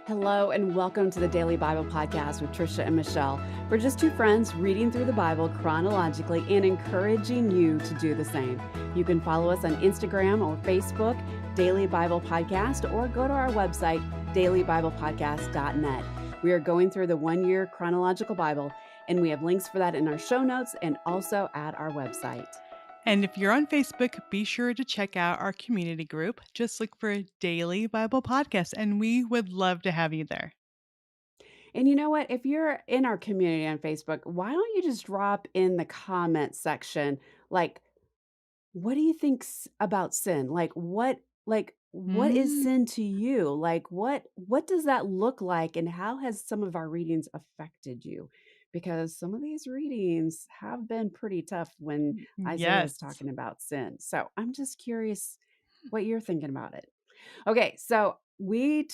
Hello, and welcome to the Daily Bible Podcast with Trisha and Michelle. We're just two friends reading through the Bible chronologically and encouraging you to do the same. You can follow us on Instagram or Facebook, Daily Bible Podcast, or go to our website, dailybiblepodcast.net. We are going through the 1-year chronological Bible, and we have links for that in our show notes and also at our website. And if you're on Facebook, be sure to check out our community group. Just look for Daily Bible Podcast, and we would love to have you there. And you know what? If you're in our community on Facebook, why don't you just drop in the comment section, like, what do you think about sin? What is Mm. sin to you? Like what does that look like and how has some of our readings affected you? Because some of these readings have been pretty tough when Isaiah is Yes. talking about sin. So I'm just curious what you're thinking about it. Okay, so we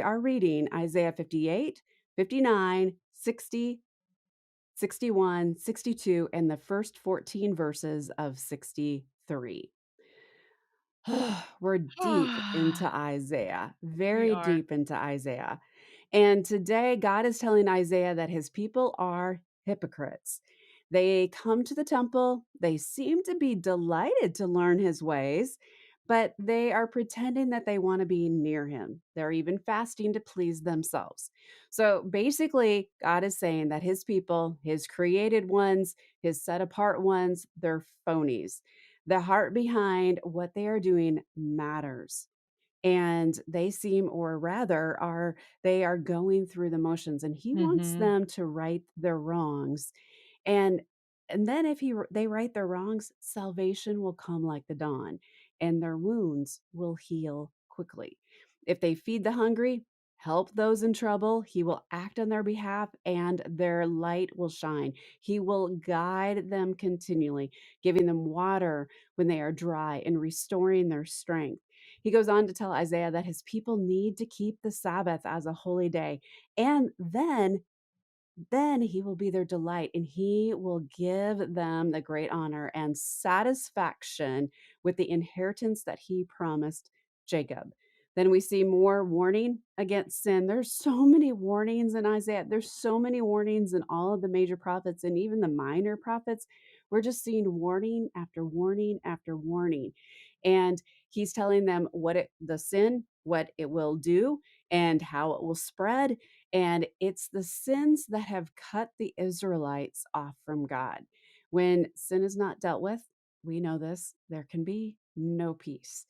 are reading Isaiah 58, 59, 60, 61, 62, and the first 14 verses of 63. We're deep into Isaiah, We very are. deep into Isaiah. And today, God is telling Isaiah that his people are hypocrites. They come to the temple, they seem to be delighted to learn his ways, but they are pretending that they want to be near him. They're even fasting to please themselves. So basically, God is saying that his people, his created ones, his set apart ones, they're phonies. The heart behind what they are doing matters, and they seem, or rather are, they are going through the motions, and he wants Mhm. them to right their wrongs. And and then if they right their wrongs, salvation will come like the dawn, and their wounds will heal quickly. If they feed the hungry, help those in trouble, he will act on their behalf, and their light will shine. He will guide them continually, giving them water when they are dry and restoring their strength. He goes on to tell Isaiah that his people need to keep the Sabbath as a holy day. And then he will be their delight, and he will give them the great honor and satisfaction with the inheritance that he promised Jacob. Then we see more warning against sin. There's so many warnings in Isaiah. There's so many warnings in all of the major prophets and even the minor prophets. We're just seeing warning after warning after warning. And he's telling them the sin, what it will do, and how it will spread. And it's the sins that have cut the Israelites off from God. When sin is not dealt with, we know this, there can be no peace.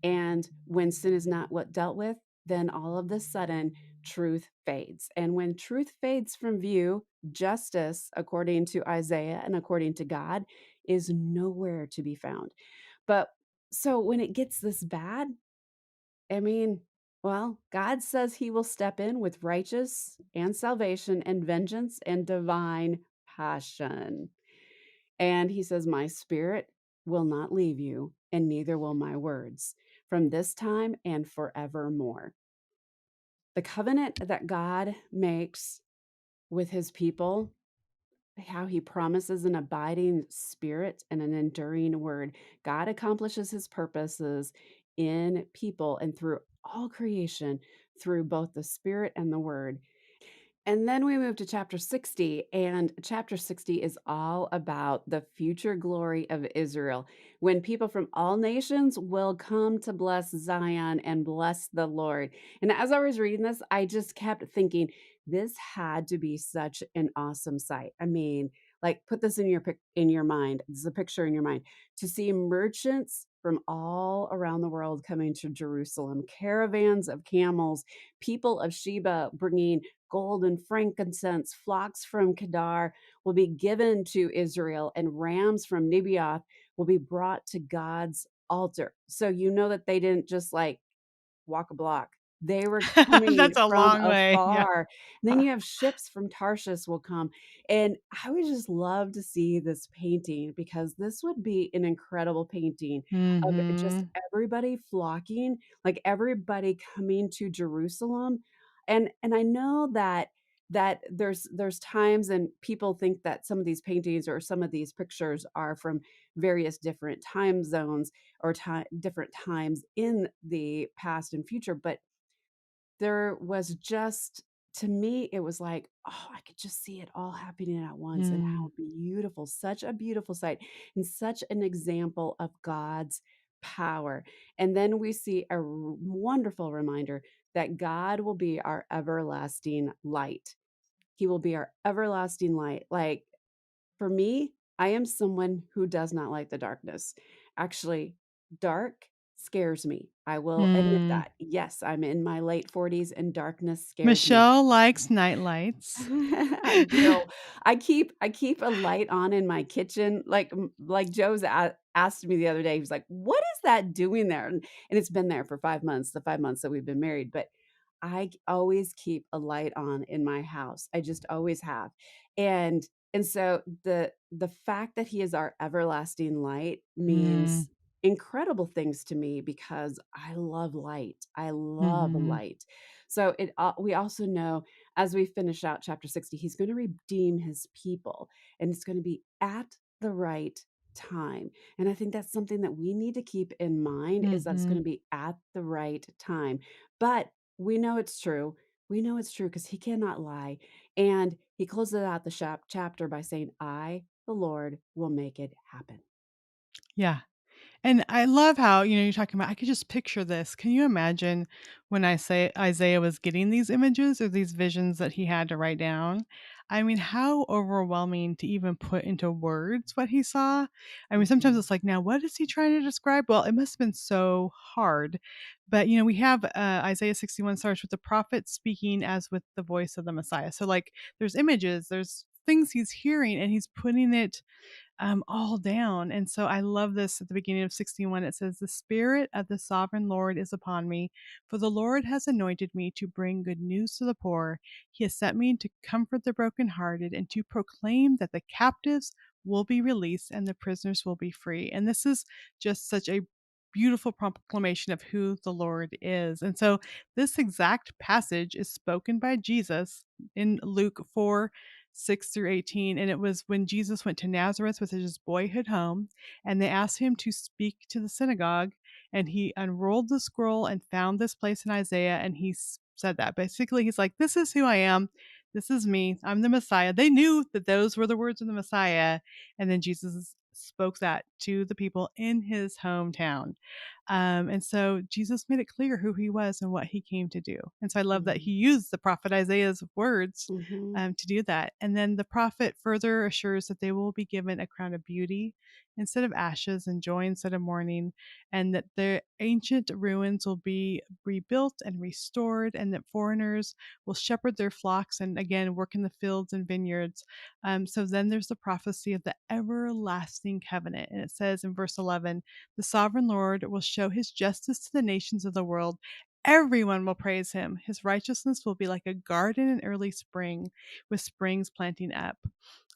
And when sin is not what dealt with, then all of the sudden truth fades. And when truth fades from view, justice, according to Isaiah and according to God, is nowhere to be found. But so when it gets this bad, I mean, well, God says he will step in with righteous and salvation and vengeance and divine passion. And he says, my spirit will not leave you, and neither will my words from this time and forevermore. The covenant that God makes with his people, how he promises an abiding spirit and an enduring word. God accomplishes his purposes in people and through all creation through both the spirit and the word. And then we move to chapter 60, and chapter 60 is all about the future glory of Israel, when people from all nations will come to bless Zion and bless the Lord. And as I was reading this, I just kept thinking, this had to be such an awesome sight. I mean, like, put this in your mind. This is a picture in your mind, to see merchants from all around the world coming to Jerusalem, caravans of camels, people of Sheba bringing gold and frankincense, flocks from Kedar will be given to Israel, and rams from Nebaioth will be brought to God's altar. So you know that they didn't just like walk a block. They were coming That's a from long way. Yeah. afar. And then you have ships from Tarshish will come. And I would just love to see this painting, because this would be an incredible painting of just Mhm. everybody flocking, like everybody coming to Jerusalem. And I know that there's times, and people think that some of these paintings or some of these pictures are from various different time zones or different times in the past and future, but there was just to me, it was like, oh, I could just see it all happening at once and Mm. how beautiful, such a beautiful sight and such an example of God's power. And then we see a wonderful reminder that God will be our everlasting light. He will be our everlasting light. Like for me, I am someone who does not like the darkness. Actually, dark scares me. I will admit Mm. that. Yes, I'm in my late 40s and darkness scares me. Michelle likes night lights. I do. I keep a light on in my kitchen, like Joe's asked me the other day, he was like, "What is that doing there?" And it's been there for 5 months, the 5 months that we've been married, but always keep a light on in my house. I just always have. And so the fact that he is our everlasting light Mm. means incredible things to me because I love light. I love Mhm. light. So we also know as we finish out chapter 60, he's going to redeem his people and it's going to be at the right time. And I think that's something that we need to keep in mind is that it's going Mhm. to be at the right time. But we know it's true. We know it's true because he cannot lie. And he closes out the chapter by saying, I, the Lord, will make it happen. Yeah. And I love how, you're talking about I could just picture this. Can you imagine when I say Isaiah was getting these images or these visions that he had to write down? I mean, how overwhelming to even put into words what he saw. I mean, sometimes Mhm. it's like, now what is he trying to describe? Well, it must have been so hard. But, we have Isaiah 61 starts with the prophet speaking as with the voice of the Messiah. So, like, there's images, there's things he's hearing, and he's putting it all down. And so I love this at the beginning of 61. It says, "The Spirit of the sovereign Lord is upon me, for the Lord has anointed me to bring good news to the poor. He has sent me to comfort the brokenhearted and to proclaim that the captives will be released and the prisoners will be free." And this is just such a beautiful proclamation of who the Lord is. And so this exact passage is spoken by Jesus in Luke 4:6 through 18. And it was when Jesus went to Nazareth with his boyhood home, and they asked him to speak to the synagogue. And he unrolled the scroll and found this place in Isaiah. And he said that basically, he's like, "This is who I am. This is me. I'm the Messiah." They knew that those were the words of the Messiah. And then Jesus spoke that to the people in his hometown. And so Jesus made it clear who he was and what he came to do. And so I love that he Mhm. used the prophet Isaiah's words Mhm. to do that. And then the prophet further assures that they will be given a crown of beauty instead of ashes and joy instead of mourning, and that the ancient ruins will be rebuilt and restored, and that foreigners will shepherd their flocks and again work in the fields and vineyards. So then there's the prophecy of the everlasting covenant. And it says in verse 11, "The sovereign Lord will show his justice to the nations of the world. Everyone will praise him. His righteousness will be like a garden in early spring, with springs planting up."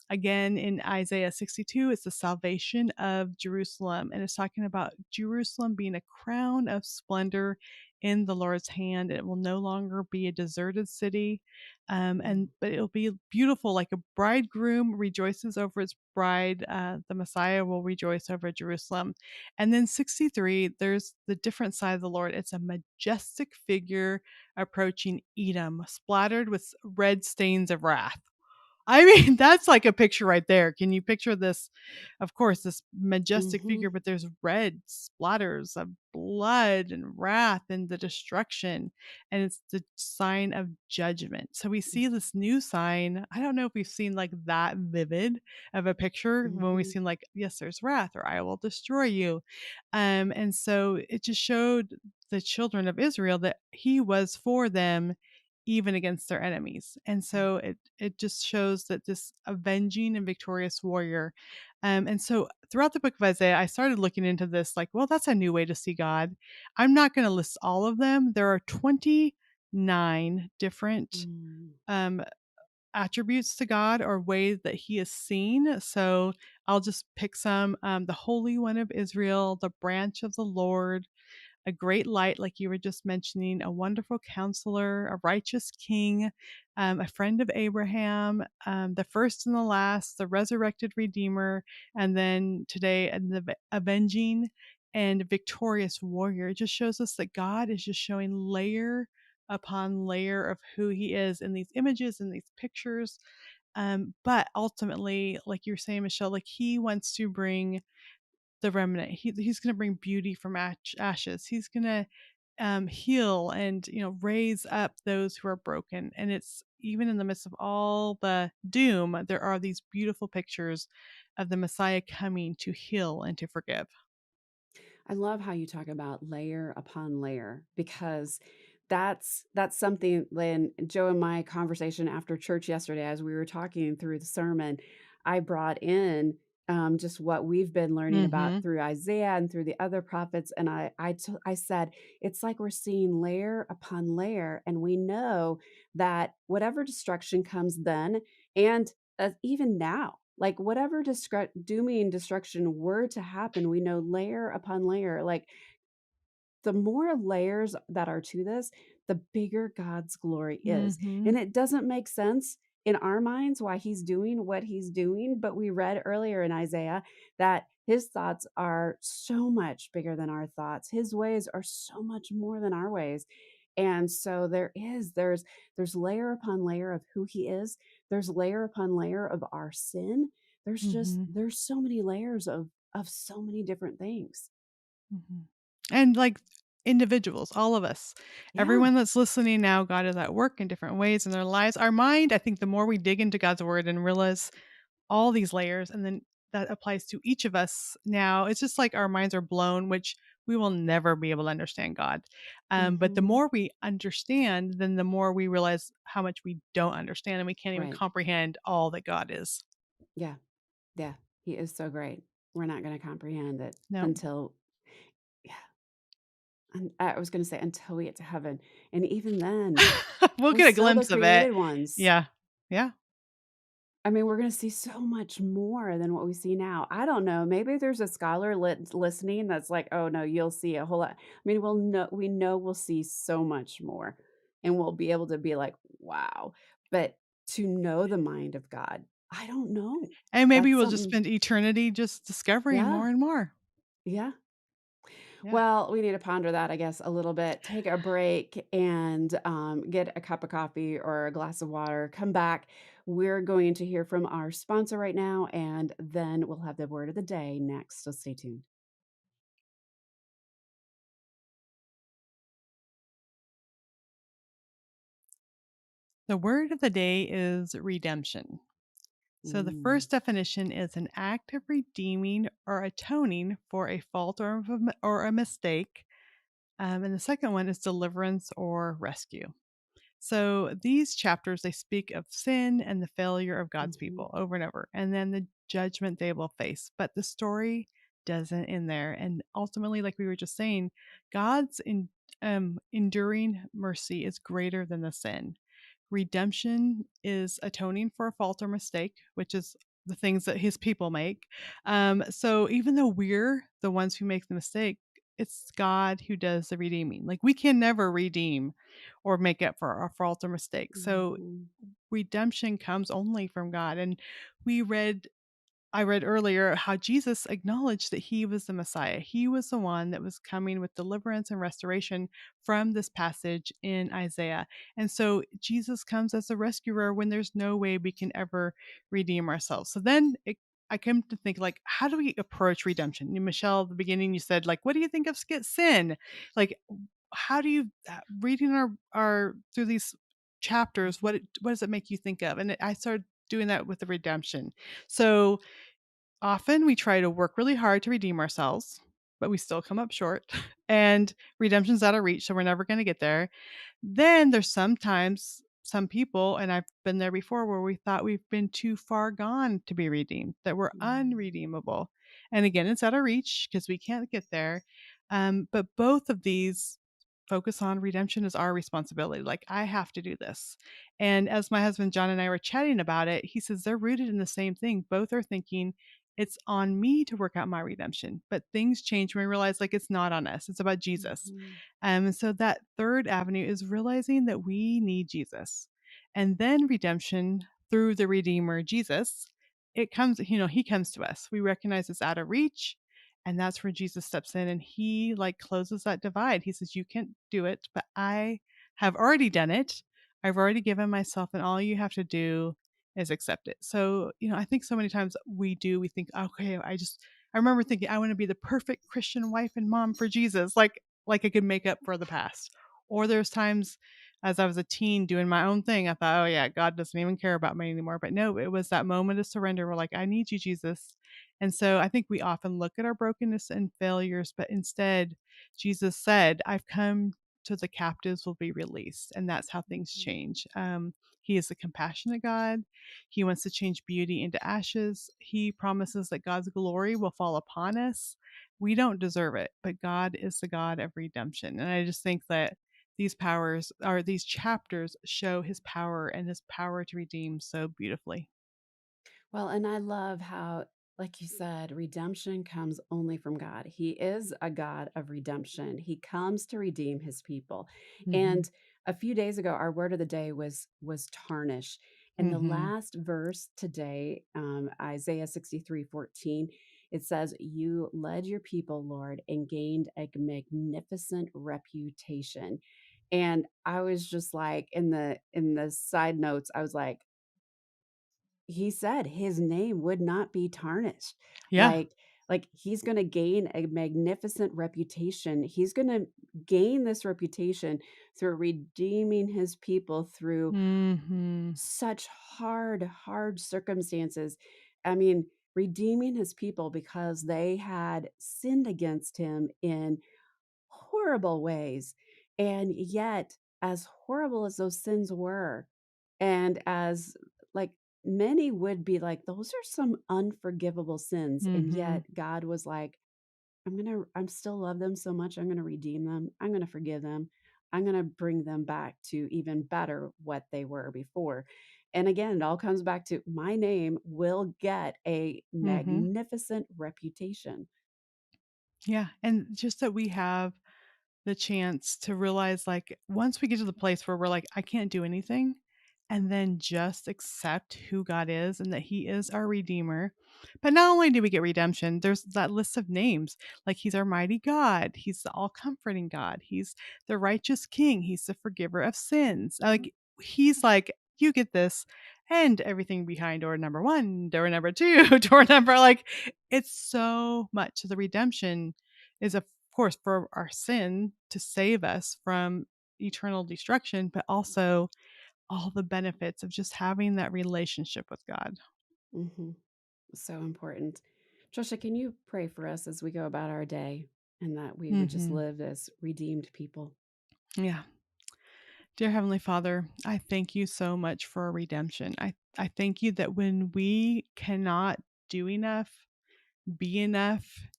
Again, in Isaiah 62, it's the salvation of Jerusalem. And it's talking about Jerusalem being a crown of splendor in the Lord's hand. It will no longer be a deserted city. But it'll be beautiful, like a bridegroom rejoices over his bride. The Messiah will rejoice over Jerusalem. And then 63, there's the different side of the Lord. It's a majestic figure approaching Edom, splattered with red stains of wrath. I mean, that's like a picture right there. Can you picture this? Of course, this majestic figure, Mhm. but there's red splatters of blood and wrath and the destruction. And it's the sign of judgment. So we see this new sign. I don't know if we've seen like that vivid of a picture when we've Mhm. seen like, yes, there's wrath or I will destroy you. And so it just showed the children of Israel that he was for them even against their enemies. And Yeah. so it just shows that this avenging and victorious warrior. And so throughout the book of Isaiah, I started looking into this like, well, that's a new way to see God. I'm not going to list all of them. There are 29 different Mm. um, attributes to God or ways that he is seen. So I'll just pick some. The Holy One of Israel, the branch of the Lord, a great light, like you were just mentioning, a wonderful counselor, a righteous king, a friend of Abraham, the first and the last, the resurrected redeemer, and then today, and the avenging and victorious warrior. It just shows us that God is just showing layer upon layer of who he is in these images and these pictures. But ultimately, like you're saying, Michelle, like he wants to bring the remnant. He's going to bring beauty from ashes. He's going to heal and raise up those who are broken. And it's even in the midst of all the doom, there are these beautiful pictures of the Messiah coming to heal and to forgive. I love how you talk about layer upon layer because that's something when Joe and my conversation after church yesterday, as we were talking through the sermon, I brought in just what we've been learning about Mm-hmm. through Isaiah and through the other prophets, and I said it's like we're seeing layer upon layer, and we know that whatever destruction comes then, and even now, like whatever dooming destruction were to happen, we know layer upon layer, like the more layers that are to this, the bigger God's glory is. Mm-hmm. And it doesn't make sense in our minds why he's doing what he's doing. But we read earlier in Isaiah that his thoughts are so much bigger than our thoughts. His ways are so much more than our ways. And so there's layer upon layer of who he is. There's layer upon layer of our sin. Mm-hmm. There's so many layers of so many different things. Mhm. And like individuals, all of us, Yeah, everyone that's listening now, God is at work in different ways in their lives. Our mind, I think the more we dig into God's word and realize all these layers, and then that applies to each of us now, it's just like our minds are blown, which we will never be able to understand God. But the mhm, more we understand, then the more we realize how much we don't understand and we can't even right. comprehend all that God is. Yeah, yeah, he is so great. We're not gonna comprehend it No. until yeah, I was gonna say until we get to heaven, and even then, We'll we're get a still the glimpse of it. created ones. Yeah. Yeah. I mean, we're gonna see so much more than what we see now. I don't know, maybe there's a scholar listening that's like, "Oh, no, you'll see a whole lot." I mean, we know we'll see so much more, and we'll be able to be like, "Wow." But to know the mind of God, I don't know. And maybe That's we'll just something. spend eternity just discovering Yeah, more and more. yeah. Yeah. Well, we need to ponder that, I guess, a little bit. Take a break and get a cup of coffee or a glass of water. Come back. We're going to hear from our sponsor right now, and then we'll have the word of the day next. So stay tuned. The word of the day is redemption. So the Mm, first definition is an act of redeeming or atoning for a fault or a mistake. And the second one is deliverance or rescue. So these chapters they speak of sin and the failure of God's mhm, people over and over, and then the judgment they will face. But the story doesn't end there, and ultimately, like we were just saying, God's enduring mercy is greater than the sin. Redemption is atoning for a fault or mistake, which is the things that His people make. So even though we're the ones who make the mistake, it's God who does the redeeming. Like we can never redeem or make up for our fault or mistake. So mhm, redemption comes only from God. And we read I read earlier how Jesus acknowledged that he was the Messiah. He was the one that was coming with deliverance and restoration from this passage in Isaiah. And so Jesus comes as a rescuer when there's no way we can ever redeem ourselves. So then I came to think like, how do we approach redemption? Michelle, at the beginning, you said like, what do you think of sin? Like, how do you reading our through these chapters? mhm, What does it make you think of? And I started doing that with the redemption. So often we try to work really hard to redeem ourselves, but we still come up short. And redemption's out of reach, so we're never going to get there. Then there's sometimes some people, and I've been there before, where we thought we've been too far gone to be redeemed, that we're mm, unredeemable. And again, it's out of reach because we can't get there. But both of these focus on redemption as our responsibility. Like, I have to do this. And as my husband John and I were chatting about it, he says they're rooted in the same thing. Both are thinking it's on me to work out my redemption. But things change when we realize like it's not on us. It's about Jesus. mhm, So that third avenue is realizing that we need Jesus. And then redemption through the Redeemer, Jesus, it comes, he comes to us. We recognize it's out of reach. And that's where Jesus steps in and he like closes that divide. He says, you can't do it, but I have already done it. I've already given myself, and all you have to do is accept it. So, I think so many times we think, okay, I remember thinking, I want to be the perfect Christian wife and mom for Jesus, like I could make up for the past. Or there's times as I was a teen doing my own thing, I thought, oh yeah, God doesn't even care about me anymore. But no, it was that moment of surrender. We're like, I need you, Jesus. And so I think we often look at our brokenness and failures, but instead, Jesus said, I've come so the captives will be released. And that's how things Mhm. change. He is a compassionate God. He wants to change beauty into ashes. He promises that God's glory will fall upon us. We don't deserve it, but God is the God of redemption. And I just think that these chapters show his power and his power to redeem so beautifully. Well, and I love how, like you said, redemption comes only from God. He is a God of redemption. He comes to redeem his people. Mhm. And a few days ago, our word of the day was tarnish. And the Mhm. last verse today, Isaiah 63:14, it says, "You led your people, Lord, and gained a magnificent reputation." And I was just like, in the side notes, I was like, he said his name would not be tarnished. Yeah. Like he's going to gain a magnificent reputation. He's going to gain this reputation through redeeming his people through Mhm. such hard circumstances. I mean, redeeming his people because they had sinned against him in horrible ways. And yet, as horrible as those sins were, and as like many would be like, those are some unforgivable sins. And Mhm. yet, God was like, I'm still love them so much. I'm going to redeem them. I'm going to forgive them. I'm going to bring them back to even better what they were before. And again, it all comes back to my name will get a Mhm. magnificent reputation. Yeah, and just that we have the chance to realize, like, once we get to the place where we're like, I can't do anything, and then just accept who God is and that He is our Redeemer. But not only do we get redemption, there's that list of names. Like, He's our mighty God, He's the all comforting God, He's the righteous King, He's the forgiver of sins. Like, He's like, you get this. And everything behind door number one, door number two, door number, like, it's so much. The redemption is, of course, for our sin to save us from eternal destruction, but also all the benefits of just having that relationship with God. Mhm. So important. Trisha, can you pray for us as we go about our day and that we would just Mhm. live as redeemed people? Yeah. Dear Heavenly Father, I thank you so much for our redemption. I thank you that when we cannot do enough, be enough,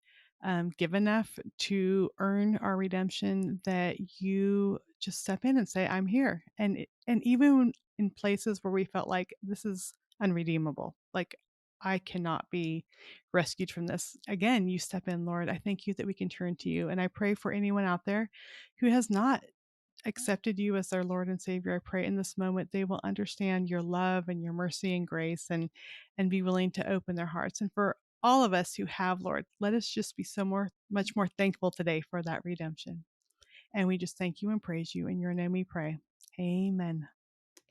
give enough to earn our redemption, that you just step in and say, I'm here. And even in places where we felt like this is unredeemable, like I cannot be rescued from this. Again, you step in, Lord. I thank you that we can turn to you. And I pray for anyone out there who has not accepted you as their Lord and Savior. I pray in this moment they will understand your love and your mercy and grace, and be willing to open their hearts. And for all of us who have, Lord, let us just be much more thankful today for that redemption. And we just thank you and praise you. In your name we pray. Amen.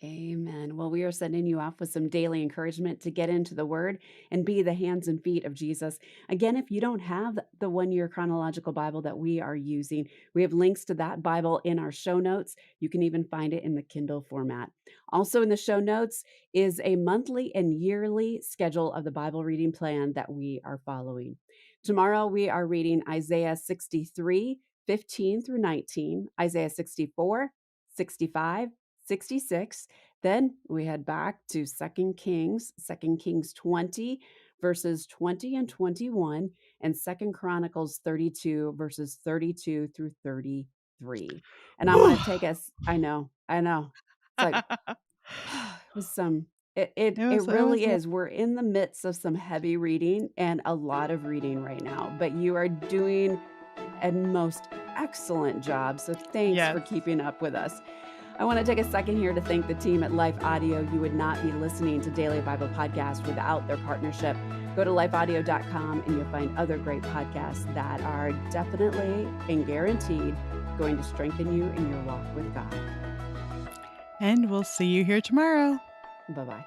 Amen. Well, we are sending you off with some daily encouragement to get into the word and be the hands and feet of Jesus. Again, if you don't have the 1 year chronological Bible that we are using, we have links to that Bible in our show notes. You can even find it in the Kindle format. Also, in the show notes is a monthly and yearly schedule of the Bible reading plan that we are following. Tomorrow, we are reading Isaiah 63:15 through 19, Isaiah 64, 65, 66. Then we head back to Second Kings 20, verses 20 and 21, and Second Chronicles 32, verses 32 through 33. And I want Whew. to take us, I know. It's like, it was some, it It was really is. We're in the midst of some heavy reading and a lot of reading right now, but you are doing a most excellent job. So thanks yes. for keeping up with us. I want to take a second here to thank the team at Life Audio. You would not be listening to Daily Bible Podcast without their partnership. Go to lifeaudio.com and you'll find other great podcasts that are definitely and guaranteed going to strengthen you in your walk with God. And we'll see you here tomorrow. Bye bye.